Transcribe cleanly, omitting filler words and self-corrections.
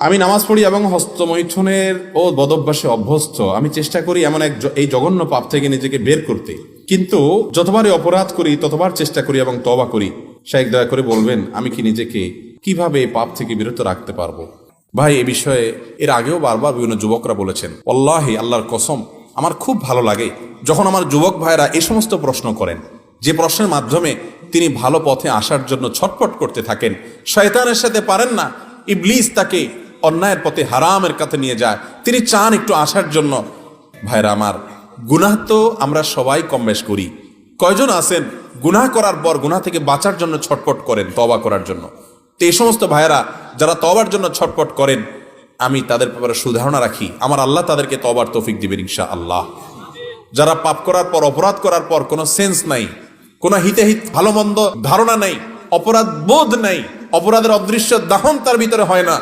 আমি নামাজ পড়ি এবং হস্তমৈথুনের ও বদভ্যাসে অভ্যস্ত। আমি চেষ্টা করি এমন এই জঘন্য পাপ থেকে নিজেকে বের করতে, কিন্তু যতবারই অপরাধ করি ততবার চেষ্টা করি এবং তওবা করি। শাইখ দয়া করে বলবেন আমি কি নিজেকে কিভাবে এই পাপ থেকে বিরত রাখতে পারবো? ভাই, এ বিষয়ে এর আগেও বারবার বিভিন্ন যুবকরা বলেছেন। আল্লাহি, আল্লাহর কসম, আমার খুব ভালো লাগে যখন আমার যুবক ভাইরা এই সমস্ত প্রশ্ন করেন, যে প্রশ্নের মাধ্যমে তিনি ভালো পথে আসার জন্য ছটফট করতে থাকেন। শয়তানের সাথে পারেন না, ইবলিস তাকে অন্যায়ের পথে হারামের কাছে নিয়ে যায়, তিনি চান একটু আসার জন্য। ভাইরা আমার, গুনাহ তো আমরা সবাই কম বেশ করি। কয়জন আছেন গুনাহ করার পর গুনাহ থেকে বাঁচার জন্য ছটফট করেন, তওবা করার জন্য? তো এই সমস্ত ভাইয়েরা যারা তওবার জন্য ছটফট করেন, আমি তাদের ব্যাপারে সুধারণা রাখি, আমার আল্লাহ তাদেরকে তওবার তৌফিক দিবেন ইনশাআল্লাহ। যারা পাপ করার পর, অপরাধ করার পর কোনো সেন্স নাই, কোনো হিতাহিত ভালো মন্দ ধারণা নাই, অপরাধ বোধ নাই, অপরাধের অদৃশ্য দাহন তার ভিতরে হয় না,